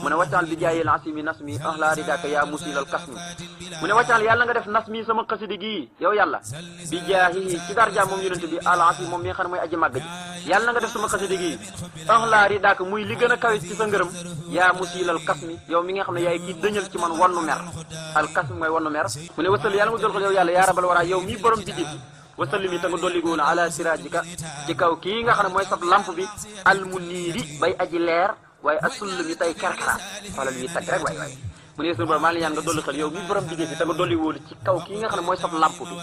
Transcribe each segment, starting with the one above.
mu ne waccaal bi jaayil asimi nasmi ahla ridaka yaa musilal kasmi mu ne waccaal yàlla nga def nasmi sama xasidi gii yow yàlla bi jaahihi ci darja moom yonente bi al asim moom mi nga xam ne mooy aji màgg ji yàlla nga def sama xasidi gii ahla ridaka muy li gën a kawe ci sa ngërëm yaa musilal kasmi yow mi nga xam ne yaay kii dëñal ci man wannu mer al kasmi mooy wannu mer mu ne wasal yàlla nga dol ko yow yàlla yaa rabal wara yow mi borom bi wasallim yi ta nga dolligoona ala sirajika ci kaw kii nga xam ne mooy sab lamp bi almuniiri bay aji leer waaye asullum yi tay kerkara xoolal yi tag rek waay mu ne sunu borom maa ngi ñaan nga dolli xel yow mi borom bi ta nga dolli wóolu ci kaw kii nga xam ne mooy sab lamp bi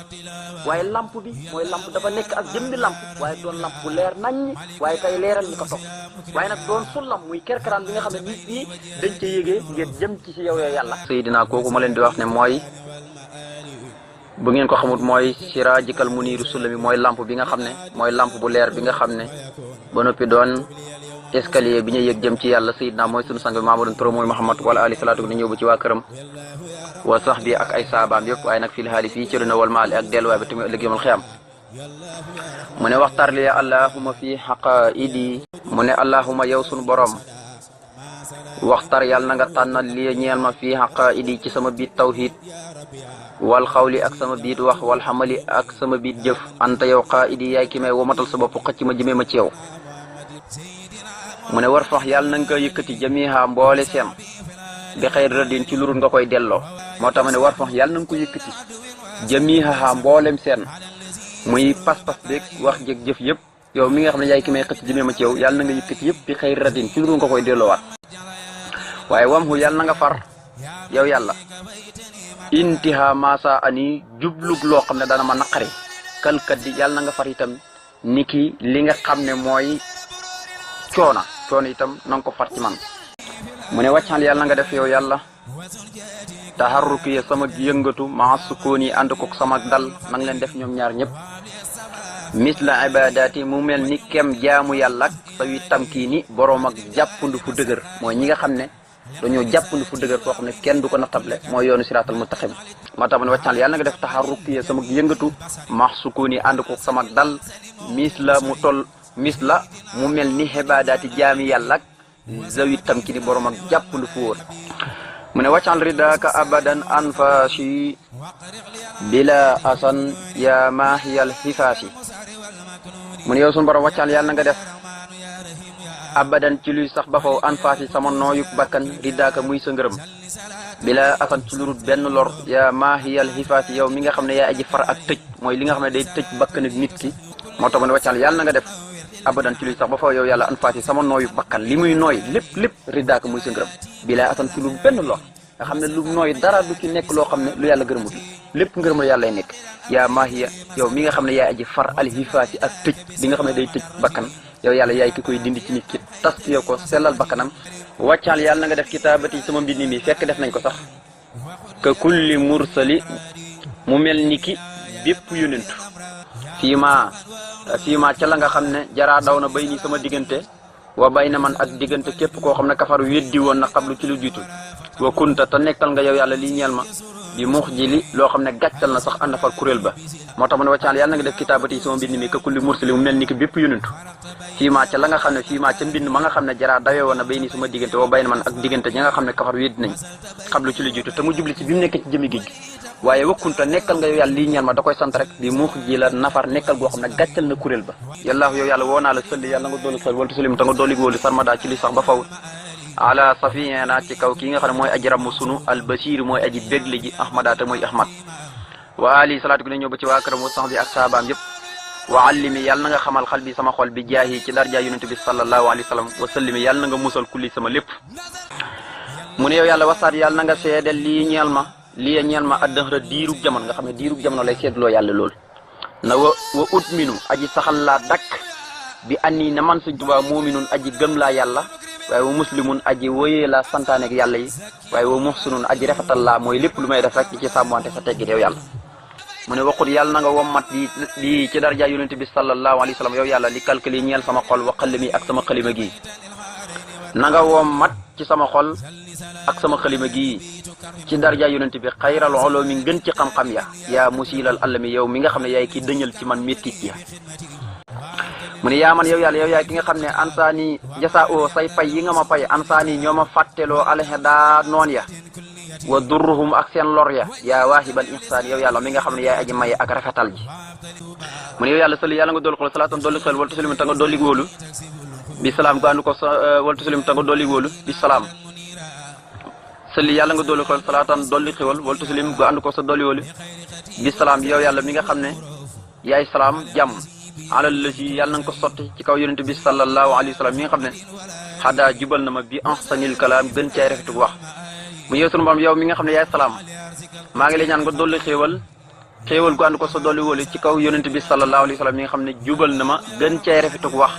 waaye lamp bi mooy lamp dafa nekk ak jëmmi lamp waaye doon lamp bu leer naññ waaye tay leeral ñi ko topp waaye nag doon sullam muy kerkaraan bi nga xam ne nit ñi dañ ca yégee ngeen jëm ci si yow yàlla Seydina kooku ma leen di wax ne mooy bu ngeen ko xamut mooy siraajikal muniiru sulami mooy lamp bi nga xam ne mooy lamp bu leer bi nga xam ne ba noppi doon escalier bi ñu yëg jëm ci yàlla sayidna mooy sunu sang bi Mamadou Toro mooy Muhammad wala ali salaatu ni ñëw ba ci waa këram wa sax bi ak ay saabaam yëpp waaye nag fil haali fii ci duna wal maali ak delluwaay ba tamit ëllëg yomal xiyam mu ne waxtar li allahuma fi xaqaidi mu ne allahuma yow sunu borom waxtar yàlla na nga tànnal li ñeel ma fi xaqaidi ci sama biit tawhid wal xawli ak sama biit wax wal xamali ak sama biit jëf anta yow qaidi yaay ki may womatal sa bopp xëcc ma jëmee ma ci yow mu ne war fax yàlla na nga ko yëkkati jamiha mboole seen bi xëy radin ci lurut nga koy delloo moo tax ma ne war fax yàlla na nga ko yëkkati jamiha mboolem seen muy pas-pas beeg wax jëg jëf yëpp yow mi nga xam ne yaay ki may xëcc jëmee ma ci yow yàlla na nga yëkkati yëpp bi xëy radin ci lurut nga koy delloowaat waaye wam xu yàlla na nga far yow yàlla intiha masa ani jublug loo xam ne dana ma naqari kalkat di yàlla na nga far itam niki li nga xam ne mooy coono itam na nga ko far ci man mu ne wàccal yàlla na nga def yow yàlla taharruki ya sama yëngatu maa sukkoon yi ànd ko sama dal na nga leen def ñoom ñaar ñëpp misla ibadati mu mel ni kem jaamu yàlla ak sa wi tamkii ni boroom ak jàppandu fu dëgër mooy ñi nga xam ne dañoo jàppandu fu dëgër foo xam ne kenn du ko nattable mooy yoonu siraatal mustaqim moo tax ma ne wàccal yàlla na nga def taharruki ya sama yëngatu maa sukkoon yi ànd ko sama dal misla mu mel ni xibaadaati jaami yàlla ak zawi tamki ni borom ak jàppandu fu wóor mu ne wàccal ridaka abadan anfashi bila asan ya mahiyal xifaasi mu ne yow sunu borom wàccal yàlla na nga def abadan ci luy sax ba faw anfaasi sama nooyuk bakkan ridaka muy sa ngërëm bila asan ci lurut benn lor ya mahiyal xifaasi yow mi nga xam ne yaa aji far ak tëj mooy li nga xam ne day tëj bakkan ak nit ki moo tax ma ne wàccal yàlla na nga def abadan ci luy sax ba faw yow yàlla anfaasi sama nooyu bakkan li muy nooy lépp riddaaka muy sa ngërëm bilaa atan ci lu benn lor nga xam ne lu nooy dara du ci nekk loo xam ne lu yàlla gërëmut lépp ngërëm la yàlla lay nekk yaa maahiya yow mi nga xam ne yaay aji far alxifaasi ak tëj li nga xam ne day tëj bakkan yow yàlla yaay ki koy dindi ci nit ki taskiya ko sellal bakkanam wàccaal yàlla na nga def kitaabati sama mbind mi fekk def nañ ko sax ka kulli mursali mu mel ni ki bépp yonentu fii ma ca la nga xam ne jaraa daw na bay nii sama diggante wa bay na man ak diggante képp koo xam ne kafaru weddi woon na xablu ci lu jiitu wa kunta te nekkal nga yow yàlla lii ñeel ma bi mux ji li loo xam ne gàccal na sax ànd fa kuréel ba moo tax ma ne wàccaal yàlla na nga def kitaabati sama mbind mi ka kulli mursali mu mel ni ki bépp yonentu fii ma ca la nga xam ne fii ma ca mbind ma nga xam ne jaraa dawee woon na bay nii sama diggante wa bay na man ak diggante ñi nga xam ne kafaru weddi nañ xablu ci lu jiitu te mu jubli ci bi mu nekk ci jëmi géej gi waaye wakkunta nekkal nga yow yàlla lii ñaan ma da koy sant rek bi muux ji la nafar nekkal goo xam ne gàccal na kuréel ba yàllaahu yow yàlla woo naa la sëlli yàlla nga doolu sal waltu salim te nga dooli wóolu sarmada ci li sax ba faw ala safiina ci kaw kii nga xam ne mooy aji ramm sunu albasir mooy aji bégle ji ahmada te mooy ahmad wa ali salaatu gi ne ñëw ba ci waa këram wa sax bi ak saabaam yëpp wa allimi yàlla na nga xamal xal bi sama xol bi jaahi ci darja yonente bi sallallahu alayhi wa sallam wa sallimi yàlla na nga musal kulli sama lépp mu ne yow yàlla wasaat yàlla na nga seedel lii ñeel ma addëxra diirug jamono nga xam ne diirug jamono lay seetloo yàlla lool na wa ut minu aji saxal laa dakk bi anni na man Sëñ Tuubaa muuminun aji gëm laa yàlla waaye wa muslimun aji woyee laa santaaneeg yàlla yi waaye wa muhsinun aji rafetal laa mooy lépp lu may def rek di ci sàmmante sa teggin yow yàlla mu ne waqut yàlla na nga wommat di ci darja yonente bi sallallahu alayhi wa sallam yow yàlla li calculi ñeel sama xol wa xalimi ak sama xalima gi na nga wommat ci sama xol ak sama xalima gi ci darja yonent bi xayral ulumi ngën ci xam-xam ya yaa musilal allami yow mi nga xam ne yaay ki dëñal ci man méttit ya mu ne yaa man yow yàlla yow yaay ki nga xam ne ansaani jasa o say pay yi nga ma pay ansaani ñoo ma fàtteloo alxeda noon ya wa durruhum ak seen lor ya yaa waahibal ihsaan yow yàlla mi nga xam ne yaay aji maye ak rafetal ji mu ne yow yàlla sali yàlla nga dolli xol salaatan dolli xel wal taslim ta nga dolli wóolu bi salaam ga ànd ko wal taslim ta nga dolli wóolu bi salaam sali yàlla nga dolli xol salaatan dolli xewal wal taslim ga ànd ko sa dolli wóolu bi salaam yow yàlla mi nga xam ne yaay salaam jàmm alal la si yàlla na nga ko sotti ci kaw yonente bi sallallahu alayhi wa sallam mi nga xam ne xadaa jubal na ma bi ahsanil kalaam gën caay rafetu wax mu yow sunu borom yow mi nga xam ne yaay salaam maa ngi lay ñaan nga dolli xéewal gu ànd ko sa dolli wóolu ci kaw yonente bi sallallahu alayhi wa sallam mi nga xam ne jubal na ma gën caay rafetu wax